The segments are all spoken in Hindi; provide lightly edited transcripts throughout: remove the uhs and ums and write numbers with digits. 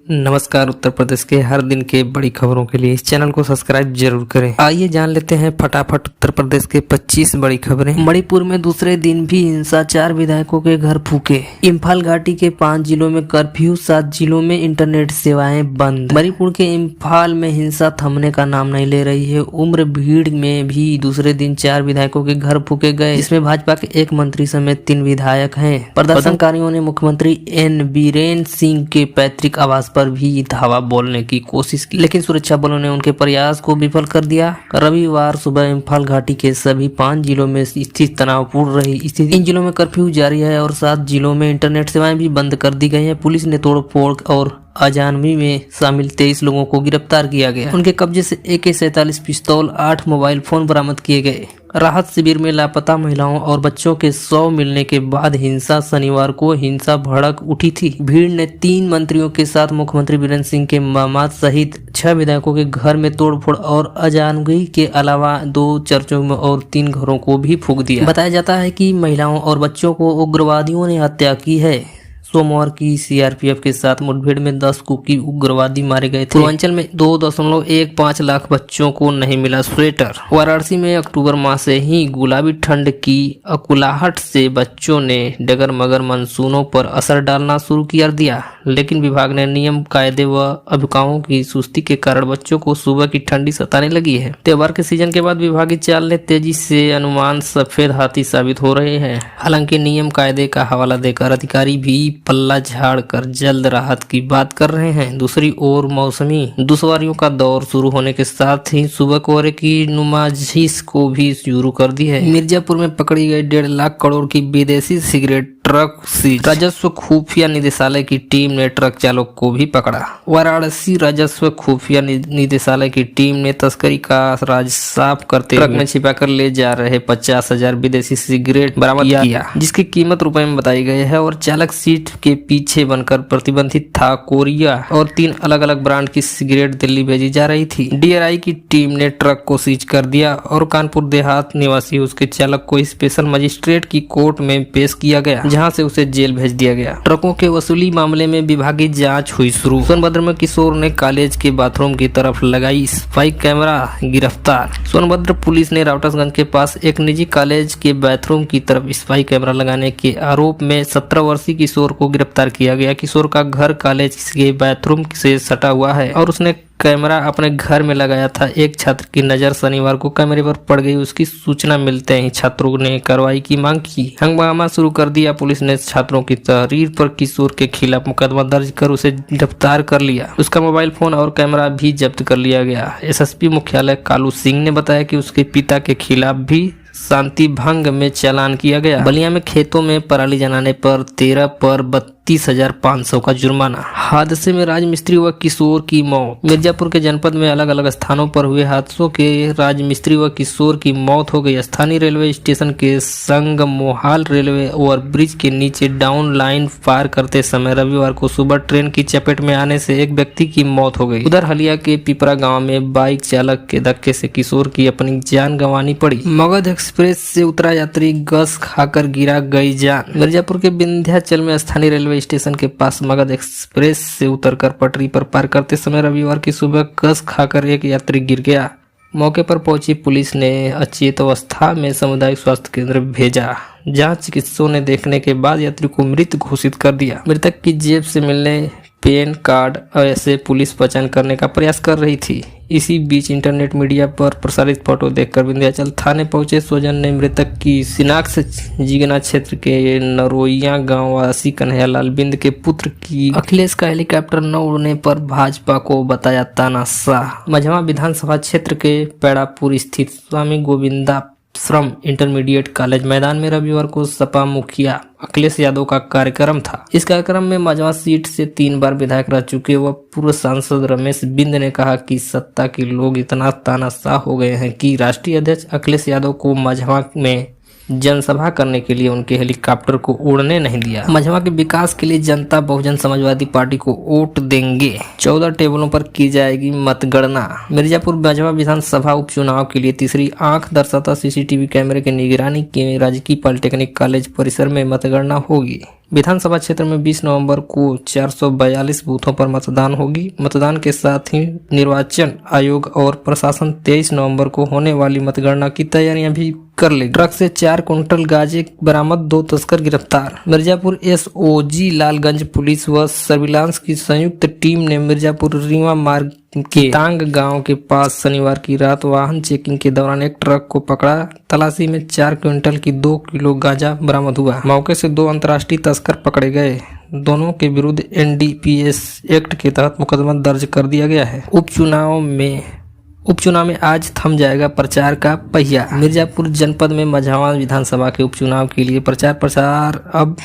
नमस्कार। उत्तर प्रदेश के हर दिन के बड़ी खबरों के लिए इस चैनल को सब्सक्राइब जरूर करें। आइए जान लेते हैं फटाफट उत्तर प्रदेश के 25 बड़ी खबरें। मणिपुर में दूसरे दिन भी हिंसा, 4 विधायकों के घर फूके। इम्फाल घाटी के 5 जिलों में कर्फ्यू, 7 जिलों में इंटरनेट सेवाएं बंद। मणिपुर के इम्फाल में हिंसा थमने का नाम नहीं ले रही है। उम्र भीड़ में भी दूसरे दिन 4 विधायकों के घर फूके गए। इसमें भाजपा के 1 मंत्री समेत 3 विधायक हैं। प्रदर्शनकारियों ने मुख्यमंत्री एन बीरेन सिंह के पैतृक आवास पर भी धावा बोलने की कोशिश की, लेकिन सुरक्षा बलों ने उनके प्रयास को विफल कर दिया। रविवार सुबह इम्फाल घाटी के सभी 5 जिलों में स्थिति तनावपूर्ण रही। इन जिलों में कर्फ्यू जारी है और 7 जिलों में इंटरनेट सेवाएं भी बंद कर दी गई हैं। पुलिस ने तोड़फोड़ और अजानवी में शामिल 23 लोगों को गिरफ्तार किया गया। उनके कब्जे से AK-47 पिस्तौल, 8 मोबाइल फोन बरामद किए गए। राहत शिविर में लापता महिलाओं और बच्चों के शव मिलने के बाद शनिवार को हिंसा भड़क उठी थी। भीड़ ने 3 मंत्रियों के साथ मुख्यमंत्री बीरेन्द्र सिंह के मामा सहित 6 विधायकों के घर में तोड़फोड़ और अजानवी के अलावा 2 चर्चों में और 3 घरों को भी फूंक दिया। बताया जाता है कि महिलाओं और बच्चों को उग्रवादियों ने हत्या की है। सोमवार की CRPF के साथ मुठभेड़ में 10 कुकी उग्रवादी मारे गए थे। पूर्वांचल में 2.15 लाख बच्चों को नहीं मिला स्वेटर। वाराणसी में अक्टूबर माह से ही गुलाबी ठंड की अकुलाहट से बच्चों ने डगर मगर मानसूनों पर असर डालना शुरू कर दिया, लेकिन विभाग ने नियम, कायदे व अभिभावकों की सुस्ती के कारण बच्चों को सुबह की ठंडी सताने लगी है। त्योहार के सीजन के बाद विभागीय चाल ने तेजी से अनुमान सफेद हाथी साबित हो रहे हैं। हालांकि नियम कायदे का हवाला देकर अधिकारी भी पल्ला झाड़ कर जल्द राहत की बात कर रहे हैं। दूसरी ओर मौसमी दुश्वारियों का दौर शुरू होने के साथ ही सुबह कोहरे की नुमाइश को भी शुरू कर दी है। मिर्जापुर में पकड़ी गई 1.5 लाख करोड़ की विदेशी सिगरेट ट्रक सीज। राजस्व खुफिया निदेशालय की टीम ने ट्रक चालक को भी पकड़ा। वाराणसी राजस्व खुफिया निदेशालय की टीम ने तस्करी का राज साफ करते ट्रक में छिपाकर ले जा रहे 50,000 विदेशी सिगरेट बरामद किया, जिसकी कीमत रुपए में बताई गई है और चालक सीट के पीछे बनकर प्रतिबंधित था। कोरिया और 3 अलग अलग ब्रांड की सिगरेट दिल्ली भेजी जा रही थी। DRI की टीम ने ट्रक को सीज कर दिया और कानपुर देहात निवासी उसके चालक को स्पेशल मजिस्ट्रेट की कोर्ट में पेश किया गया, जहां से उसे जेल भेज दिया गया। ट्रकों के वसूली मामले में विभागीय जांच हुई शुरू। सोनभद्र में किशोर ने कॉलेज के बाथरूम की तरफ लगाई स्पाई कैमरा, गिरफ्तार। सोनभद्र पुलिस ने रावटसगंज के पास एक निजी कॉलेज के बाथरूम की तरफ स्पाई कैमरा लगाने के आरोप में 17 वर्षीय किशोर को गिरफ्तार किया गया। किशोर का घर कॉलेज के बाथरूम से सटा हुआ है और उसने कैमरा अपने घर में लगाया था। एक छात्र की नजर शनिवार को कैमरे पर पड़ गई। उसकी सूचना मिलते ही छात्रों ने कार्रवाई की मांग की। हंगामा शुरू कर दिया। पुलिस ने छात्रों की तहरीर पर किशोर के खिलाफ मुकदमा दर्ज कर उसे गिरफ्तार कर लिया। उसका मोबाइल फोन और कैमरा भी जब्त कर लिया गया। SSP मुख्यालय कालू सिंह ने बताया कि उसके पिता के खिलाफ भी शांति भंग में चालान किया गया। बलिया में खेतों में पराली जलाने पर 13 पर 32,500 का जुर्माना। हादसे में राजमिस्त्री व किशोर की मौत। मिर्जापुर के जनपद में अलग अलग स्थानों पर हुए हादसों के राजमिस्त्री व किशोर की मौत हो गई। स्थानीय रेलवे स्टेशन के संग मोहाल रेलवे ओवरब्रिज के नीचे डाउन लाइन पार करते समय रविवार को सुबह ट्रेन की चपेट में आने से एक व्यक्ति की मौत हो गई। उधर हलिया के पिपरा गाँव में बाइक चालक के धक्के से किशोर की अपनी जान गंवानी पड़ी। मगध एक्सप्रेस से उतरा यात्री गस खाकर गिरा गई जान। मिर्जापुर के विंध्याचल में स्थानीय रेलवे स्टेशन के पास मगध एक्सप्रेस से उतरकर पटरी पर पार करते समय रविवार की सुबह गस खाकर एक यात्री गिर गया। मौके पर पहुंची पुलिस ने अचेत अवस्था में सामुदायिक स्वास्थ्य केंद्र भेजा, जहां चिकित्सकों ने देखने के बाद यात्री को मृत घोषित कर दिया। मृतक की जेब से मिलने पैन कार्ड ऐसे पुलिस पहचान करने का प्रयास कर रही थी। इसी बीच इंटरनेट मीडिया पर प्रसारित फोटो देखकर विंध्याचल थाने पहुंचे स्वजन ने मृतक की शिनाख्त जिगना क्षेत्र के नरोइया गांव वासी कन्हैयालाल बिंद के पुत्र की। अखिलेश का हेलीकॉप्टर न उड़ने पर भाजपा को बताया तानाशाह। मझवा विधानसभा क्षेत्र के पेड़ापुर स्थित स्वामी गोविंदा श्रम इंटरमीडिएट कॉलेज मैदान में रविवार को सपा मुखिया अखिलेश यादव का कार्यक्रम था। इस कार्यक्रम में मझवा सीट से 3 बार विधायक रह चुके व पूर्व सांसद रमेश बिंद ने कहा कि सत्ता के लोग इतना तानाशाह हो गए हैं कि राष्ट्रीय अध्यक्ष अखिलेश यादव को मझवा में जनसभा करने के लिए उनके हेलीकॉप्टर को उड़ने नहीं दिया। मझवा के विकास के लिए जनता बहुजन समाजवादी पार्टी को वोट देंगे। 14 टेबलों पर की जाएगी मतगणना। मिर्जापुर मझवा विधानसभा उपचुनाव के लिए तीसरी आंख दर्शाता CCTV कैमरे की निगरानी के राजकीय पॉलिटेक्निक कॉलेज परिसर में मतगणना होगी। विधानसभा क्षेत्र में 20 नवंबर को 442 बूथों पर मतदान होगी। मतदान के साथ ही निर्वाचन आयोग और प्रशासन 23 नवंबर को होने वाली मतगणना की तैयारियां भी कर ले। ट्रक से 4 कुंटल गांजे बरामद, 2 तस्कर गिरफ्तार। मिर्जापुर एसओजी लालगंज पुलिस व सर्विलांस की संयुक्त टीम ने मिर्जापुर रीवा मार्ग के तांग गांव के पास शनिवार की रात वाहन चेकिंग के दौरान एक ट्रक को पकड़ा। तलाशी में 4 क्विंटल की 2 किलो गांजा बरामद हुआ। मौके से 2 अंतर्राष्ट्रीय तस्कर पकड़े गए। दोनों के विरुद्ध एनडीपीएस एक्ट के तहत मुकदमा दर्ज कर दिया गया है। उपचुनाव में आज थम जाएगा प्रचार का पहिया। मिर्जापुर जनपद में मझावा विधानसभा के उपचुनाव के लिए प्रचार अब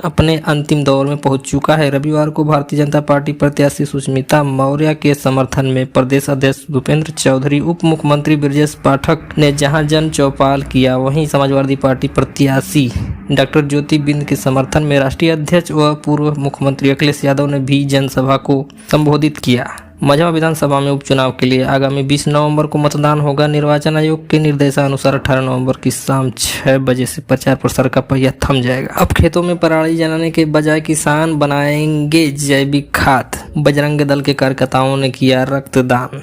अपने अंतिम दौर में पहुंच चुका है। रविवार को भारतीय जनता पार्टी प्रत्याशी सुष्मिता मौर्य के समर्थन में प्रदेश अध्यक्ष भूपेंद्र चौधरी, उप मुख्यमंत्री ब्रजेश पाठक ने जहां जन चौपाल किया, वहीं समाजवादी पार्टी प्रत्याशी डॉक्टर ज्योति बिंद के समर्थन में राष्ट्रीय अध्यक्ष व पूर्व मुख्यमंत्री अखिलेश यादव ने भी जनसभा को संबोधित किया। मझावा विधानसभा में उपचुनाव के लिए आगामी 20 नवंबर को मतदान होगा। निर्वाचन आयोग के निर्देशानुसार 18 नवंबर की शाम 6 बजे से प्रचार प्रसार का पहिया थम जाएगा। अब खेतों में पराली जलाने के बजाय किसान बनाएंगे जैविक खाद। बजरंग दल के कार्यकर्ताओं ने किया रक्तदान।